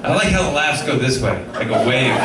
I like how the laughs go this way, like a wave.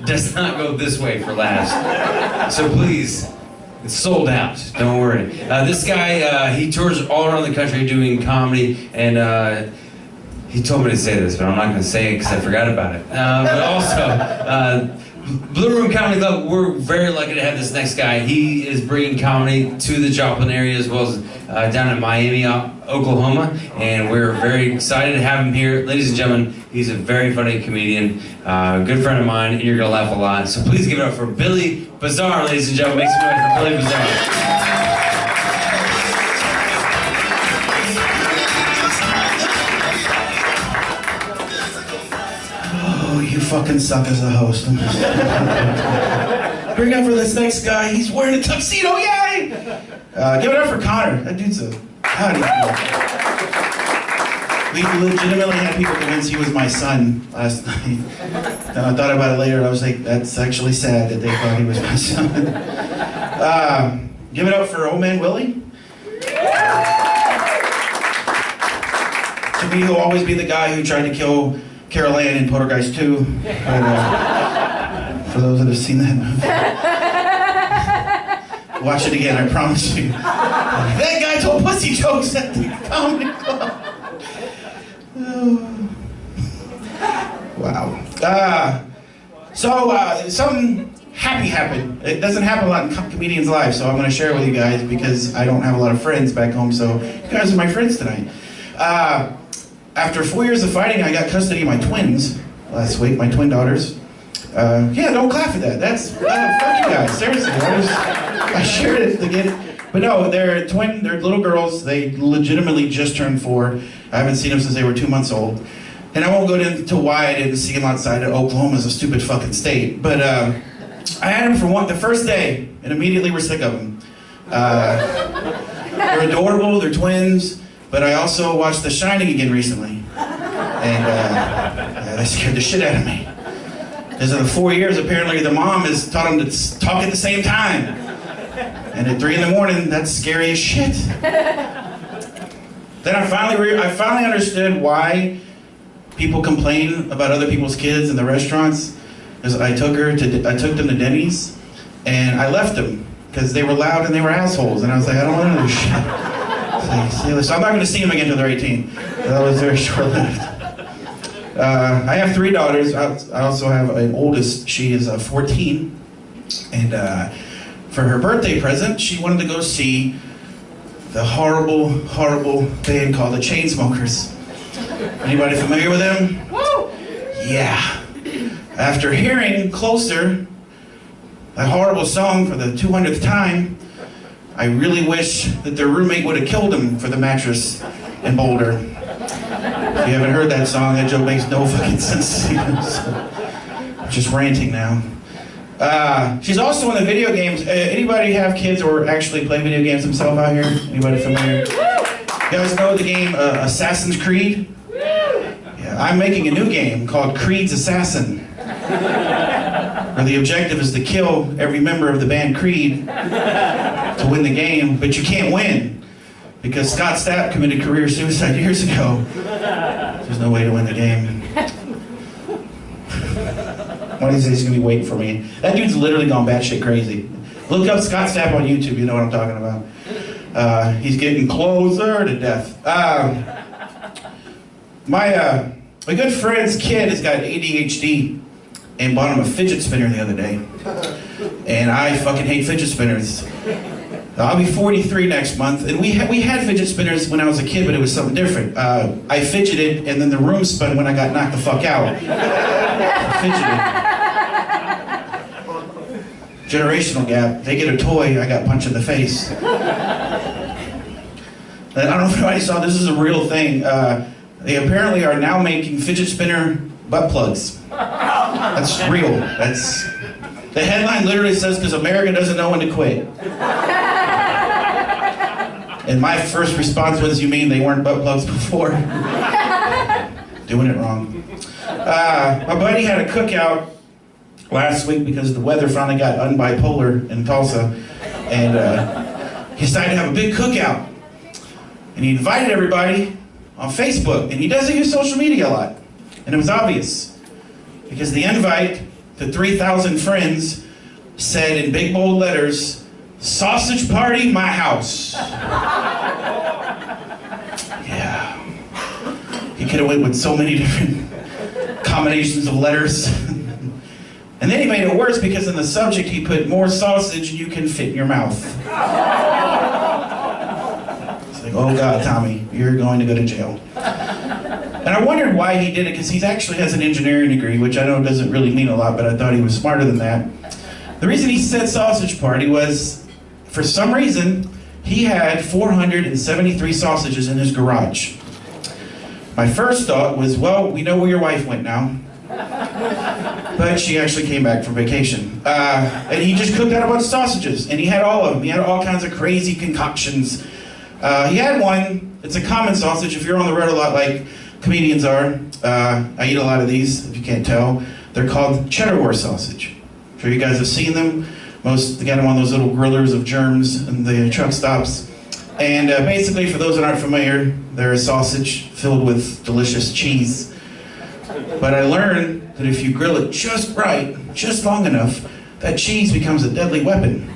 It does not go this way for laughs. So please, it's sold out, don't worry. This guy, he tours all around the country doing comedy, and he told me to say this, but I'm not going to say it because I forgot about it. But also, Blue Room Comedy Club, we're very lucky to have this next guy. He is bringing comedy to the Joplin area as well as down in Miami, Oklahoma, and we're very excited to have him here. Ladies and gentlemen, he's a very funny comedian, good friend of mine, and you're going to laugh a lot. So please give it up for Billy Bazar, ladies and gentlemen. Make some noise for Billy Bazar. You fucking suck as a host. Bring up for this next guy. He's wearing a tuxedo, yay! Give it up for Connor. That dude's a howdy. We legitimately had people convinced he was my son last night. And I thought about it later, and I was like, that's actually sad that they thought he was my son. Give it up for Old Man Willie. To me, he'll always be the guy who tried to kill Carol Ann in Poltergeist 2. For those that have seen that movie. Watch it again, I promise you. That guy told pussy jokes at the comedy club. Oh. Wow. So, something happy happened. It doesn't happen a lot in comedians' lives, so I'm going to share it with you guys because I don't have a lot of friends back home, so you guys are my friends tonight. After 4 years of fighting, I got custody of my twins last week, my twin daughters. Yeah, don't clap at that. That's, fuck you guys, seriously. I shared it to get it. But no, they're little girls. They legitimately just turned 4. I haven't seen them since they were 2 months old. And I won't go into why I didn't see them outside of Oklahoma. Is a stupid fucking state. But I had them for the first day, and immediately we're sick of them. They're adorable, they're twins. But I also watched The Shining again recently, and that scared the shit out of me. Because of the 4 years, apparently the mom has taught them to talk at the same time. And at 3 in the morning, that's scary as shit. Then I finally understood why people complain about other people's kids in the restaurants. Because I took them to Denny's, and I left them because they were loud and they were assholes. And I was like, I don't want to do shit. So I'm not going to see them again until they're 18. That was very short-lived. I have 3 daughters. I also have an oldest. She is 14. And for her birthday present, she wanted to go see the horrible, horrible band called the Chainsmokers. Anybody familiar with them? Woo! Yeah. After hearing Closer, a horrible song for the 200th time, I really wish that their roommate would have killed him for the mattress in Boulder. If you haven't heard that song, that joke makes no fucking sense to you. So, I'm just ranting now. She's also in the video games. Anybody have kids or actually play video games themselves out here? Anybody familiar? You guys know the game Assassin's Creed? Yeah, I'm making a new game called Creed's Assassin. Where the objective is to kill every member of the band Creed to win the game, but you can't win because Scott Stapp committed career suicide years ago. There's no way to win the game. One of these days he's gonna be waiting for me. That dude's literally gone batshit crazy. Look up Scott Stapp on YouTube, you know what I'm talking about. He's getting closer to death. My good friend's kid has got ADHD and bought him a fidget spinner the other day. And I fucking hate fidget spinners. I'll be 43 next month, and we had fidget spinners when I was a kid, but it was something different. I fidgeted, and then the room spun when I got knocked the fuck out. Fidgeted. Generational gap. They get a toy, I got punched in the face. And I don't know if anybody saw, this is a real thing. They apparently are now making fidget spinner butt plugs. That's real. That's the headline literally says, because America doesn't know when to quit. And my first response was, you mean they weren't butt plugs before? Doing it wrong. My buddy had a cookout last week because the weather finally got unbipolar in Tulsa. And he decided to have a big cookout. And he invited everybody, on Facebook, and he doesn't use social media a lot. And it was obvious, because the invite to 3,000 friends said in big bold letters, "Sausage party, my house." Yeah. He could have went with so many different combinations of letters. And then he made it worse because in the subject he put "more sausage you can fit in your mouth." It's like, oh God, Tommy, you're going to go to jail. And I wondered why he did it, because he actually has an engineering degree, which I know doesn't really mean a lot, but I thought he was smarter than that. The reason he said sausage party was, for some reason, he had 473 sausages in his garage. My first thought was, well, we know where your wife went now. But she actually came back from vacation. And he just cooked out a bunch of sausages, and he had all of them. He had all kinds of crazy concoctions. He had one, it's a common sausage, if you're on the road a lot like comedians are. I eat a lot of these, if you can't tell. They're called cheddar war sausage. I'm sure you guys have seen them. They got them on those little grillers of germs in the truck stops. And basically, for those that aren't familiar, they're a sausage filled with delicious cheese. But I learned that if you grill it just right, just long enough, that cheese becomes a deadly weapon.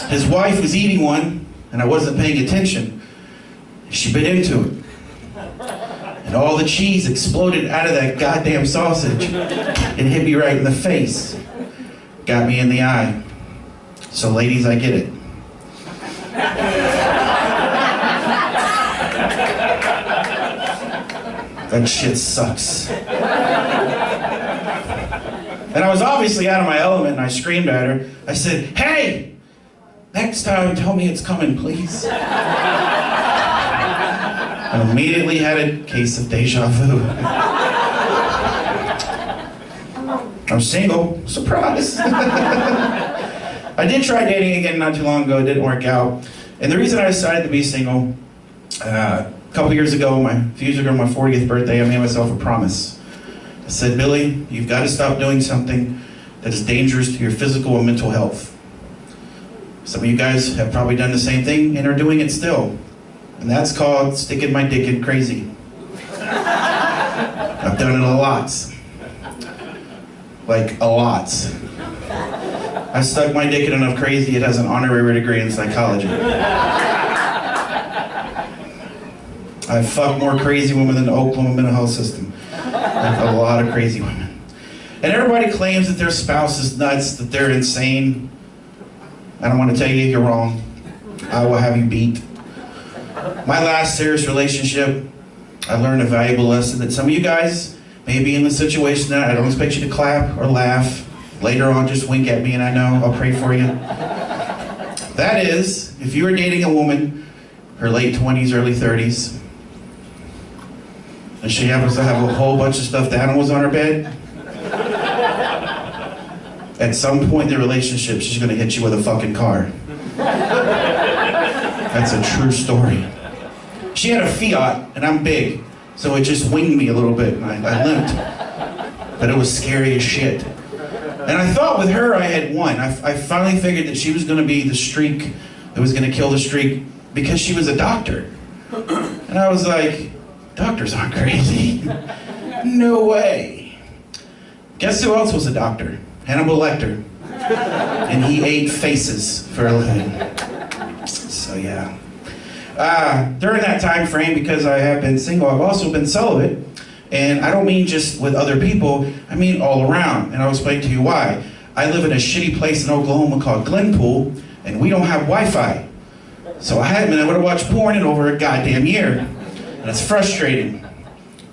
His wife was eating one, and I wasn't paying attention. She bit into it. And all the cheese exploded out of that goddamn sausage and hit me right in the face. Got me in the eye. So ladies, I get it. That shit sucks. And I was obviously out of my element, and I screamed at her. I said, "Hey! Next time, tell me it's coming, please." And immediately had a case of deja vu. I'm single. Surprise! I did try dating again not too long ago. It didn't work out. And the reason I decided to be single, a couple years ago, a few years ago, on my 40th birthday, I made myself a promise. I said, "Billy, you've got to stop doing something that is dangerous to your physical and mental health." Some of you guys have probably done the same thing and are doing it still. And that's called sticking my dick in crazy. I've done it a lot. Like, a lot. I stuck my dick in enough crazy, it has an honorary degree in psychology. I've fucked more crazy women than the Oklahoma mental health system. Like, a lot of crazy women. And everybody claims that their spouse is nuts, that they're insane. I don't want to tell you you're wrong. I will have you beat. My last serious relationship, I learned a valuable lesson that some of you guys may be in the situation that I don't expect you to clap or laugh. Later on, just wink at me and I know, I'll pray for you. That is, if you are dating a woman, her late 20s, early 30s, and she happens to have a whole bunch of stuffed animals on her bed, at some point in the relationship, she's gonna hit you with a fucking car. That's a true story. She had a Fiat, and I'm big, so it just winged me a little bit, and I limped. But it was scary as shit. And I thought with her I had won. I finally figured that she was gonna be the streak that was gonna kill the streak because she was a doctor. And I was like, doctors aren't crazy. No way. Guess who else was a doctor? Hannibal Lecter. And he ate faces for a living. So yeah. During that time frame, because I have been single, I've also been celibate. And I don't mean just with other people, I mean all around. And I'll explain to you why. I live in a shitty place in Oklahoma called Glenpool, and we don't have Wi-Fi. So I haven't been able to watch porn in over a goddamn year. And it's frustrating.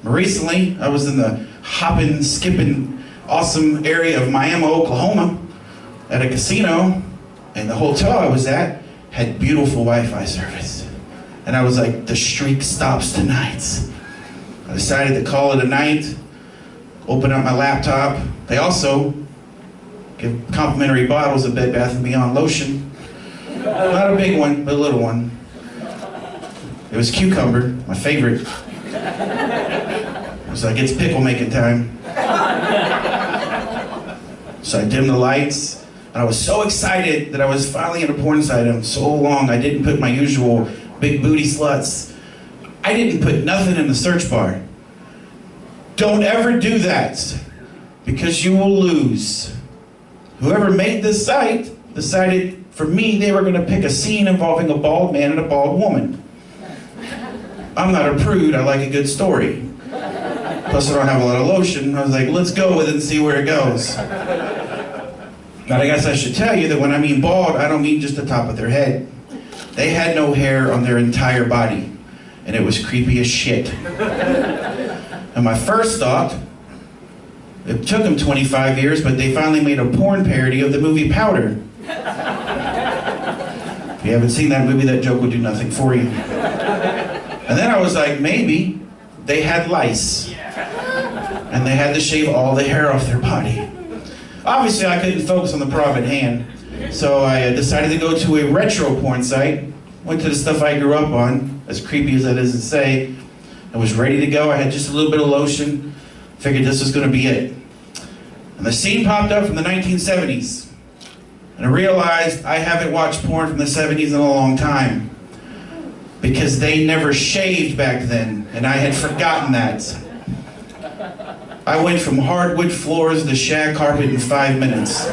Recently, I was in the hopping, skipping, awesome area of Miami, Oklahoma, at a casino, and the hotel I was at had beautiful Wi-Fi service. And I was like, the streak stops tonight. I decided to call it a night, open up my laptop. They also give complimentary bottles of Bed Bath & Beyond lotion. Not a big one, but a little one. It was cucumber, my favorite. I was like, it's pickle making time. So I dimmed the lights, and I was so excited that I was finally in a porn site. And so long I didn't put my usual big booty sluts I didn't put nothing in the search bar. Don't ever do that, because you will lose. Whoever made this site decided for me they were going to pick a scene involving a bald man and a bald woman. I'm not a prude, I like a good story. Plus I don't have a lot of lotion. I was like, let's go with it and see where it goes. But I guess I should tell you that when I mean bald, I don't mean just the top of their head. They had no hair on their entire body, and it was creepy as shit. And my first thought, it took them 25 years, but they finally made a porn parody of the movie Powder. If you haven't seen that movie, that joke will do nothing for you. And then I was like, maybe they had lice. And they had to shave all the hair off their body. Obviously, I couldn't focus on the problem at hand. So I decided to go to a retro porn site. Went to the stuff I grew up on, as creepy as that is to say. I was ready to go. I had just a little bit of lotion. Figured this was going to be it. And the scene popped up from the 1970s. And I realized I haven't watched porn from the 70s in a long time. Because they never shaved back then. And I had forgotten that. I went from hardwood floors to shag carpet in 5 minutes.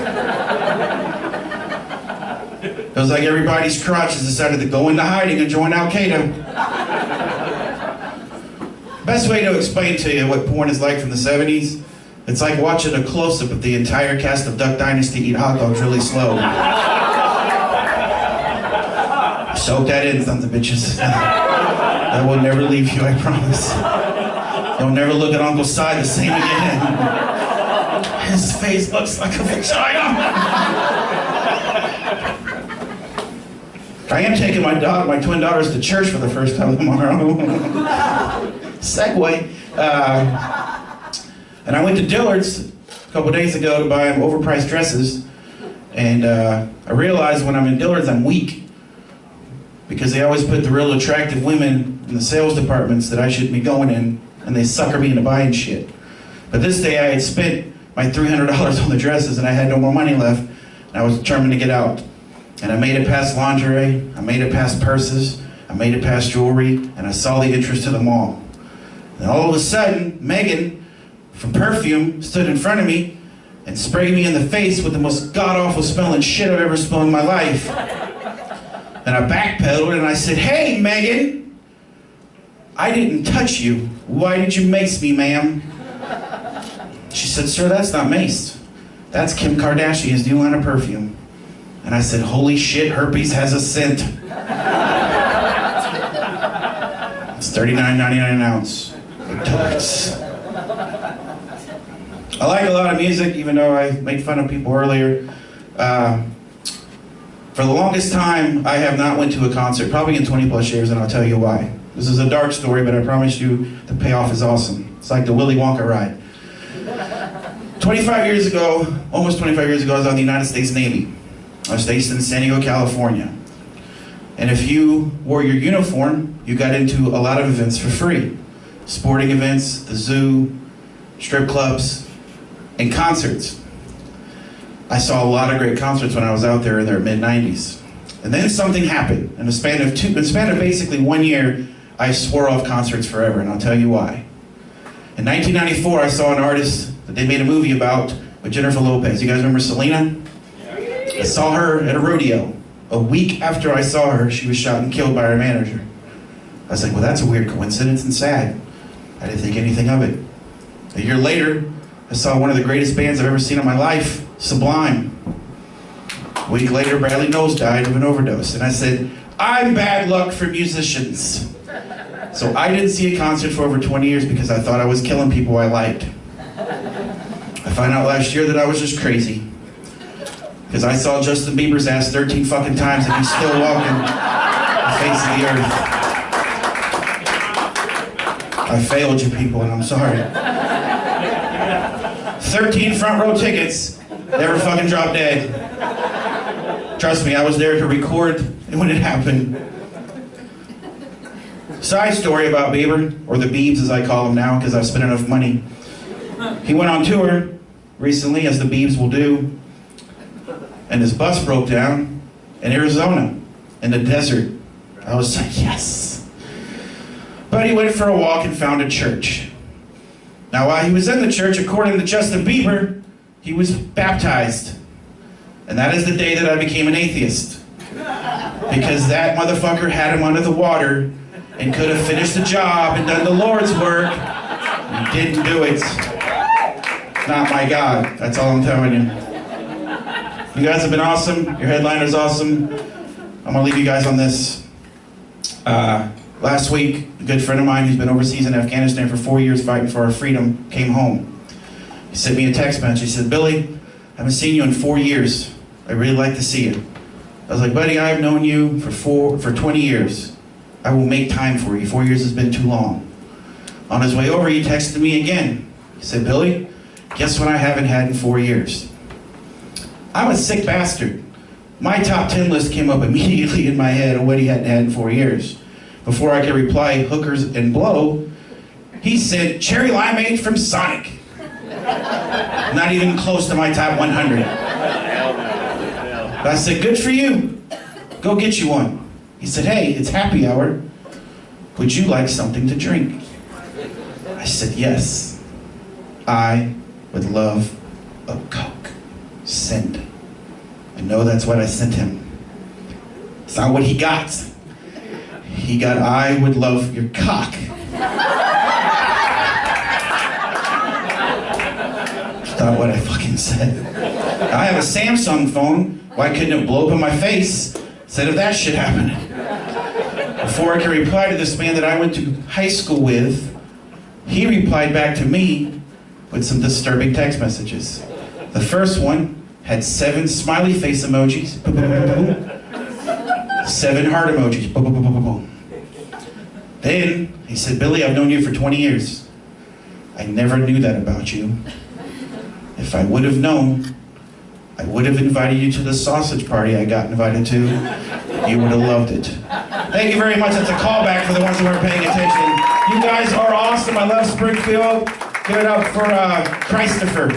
It was like everybody's crotches decided to go into hiding and join Al-Qaeda. Best way to explain to you what porn is like from the 70s, it's like watching a close-up of the entire cast of Duck Dynasty eat hot dogs really slow. Soak that in, sons of bitches. That will never leave you, I promise. Don't never look at Uncle Si the same again. His face looks like a vagina. I am taking my twin daughters to church for the first time tomorrow. Segway. And I went to Dillard's a couple days ago to buy them overpriced dresses. And I realized when I'm in Dillard's, I'm weak. Because they always put the real attractive women in the sales departments that I shouldn't be going in. And they sucker me into buying shit. But this day I had spent my $300 on the dresses and I had no more money left. And I was determined to get out. And I made it past lingerie, I made it past purses, I made it past jewelry, and I saw the entrance to the mall. And all of a sudden, Megan from Perfume stood in front of me and sprayed me in the face with the most god-awful smelling shit I've ever smelled in my life. And I backpedaled and I said, "Hey, Megan, I didn't touch you. Why did you mace me, ma'am?" She said, "Sir, that's not mace. That's Kim Kardashian's new line of perfume." And I said, "Holy shit, herpes has a scent." It's $39.99 an ounce. It does. I like a lot of music, even though I made fun of people earlier. For the longest time, I have not went to a concert, probably in 20 plus years, and I'll tell you why. This is a dark story, but I promise you the payoff is awesome. It's like the Willy Wonka ride. 25 years ago, almost 25 years ago, I was on the United States Navy. I was stationed in San Diego, California. And if you wore your uniform, you got into a lot of events for free. Sporting events, the zoo, strip clubs, and concerts. I saw a lot of great concerts when I was out there in the mid-90s. And then something happened. In the span of basically 1 year, I swore off concerts forever, and I'll tell you why. In 1994, I saw an artist that they made a movie about with Jennifer Lopez. You guys remember Selena? I saw her at a rodeo. A week after I saw her, she was shot and killed by her manager. I was like, well, that's a weird coincidence and sad. I didn't think anything of it. A year later, I saw one of the greatest bands I've ever seen in my life, Sublime. A week later, Bradley Knowles died of an overdose. And I said, I'm bad luck for musicians. So I didn't see a concert for over 20 years because I thought I was killing people I liked. I found out last year that I was just crazy. Because I saw Justin Bieber's ass 13 fucking times and he's still walking the face of the earth. I failed you people and I'm sorry. 13 front row tickets, never fucking dropped dead. Trust me, I was there to record when it happened. Side story about Bieber, or the Biebs as I call him now because I've spent enough money. He went on tour recently, as the Biebs will do, and his bus broke down in Arizona, in the desert. I was like, yes. Buddy went for a walk and found a church. Now, while he was in the church, according to Justin Bieber, he was baptized. And that is the day that I became an atheist. Because that motherfucker had him under the water and could have finished the job and done the Lord's work. He didn't do it. Not my God. That's all I'm telling you. You guys have been awesome. Your headliner's awesome. I'm gonna leave you guys on this. Last week, a good friend of mine who's been overseas in Afghanistan for 4 years fighting for our freedom came home. He sent me a text message. He said, Billy, I haven't seen you in 4 years. I'd really like to see you. I was like, buddy, I've known you for 20 years. I will make time for you. 4 years has been too long. On his way over, he texted me again. He said, Billy, guess what I haven't had in 4 years? I'm a sick bastard. My top 10 list came up immediately in my head of what he hadn't had in 4 years. Before I could reply hookers and blow, he said cherry limeade from Sonic. Not even close to my top 100. But I said, good for you. Go get you one. He said, hey, it's happy hour. Would you like something to drink? I said, yes. I would love a Coke. Send. I know that's what I sent him. It's not what he got. He got, I would love your cock. That's not what I fucking said. I have a Samsung phone. Why couldn't it blow up in my face instead of that shit happening? Before I could reply to this man that I went to high school with, he replied back to me with some disturbing text messages. The first one had 7 smiley face emojis, 7 heart emojis, Then he said, Billy, I've known you for 20 years. I never knew that about you. If I would have known, I would have invited you to the sausage party I got invited to. You would have loved it. Thank you very much. That's a callback for the ones who weren't paying attention. You guys are awesome. I love Springfield. Give it up for Christopher.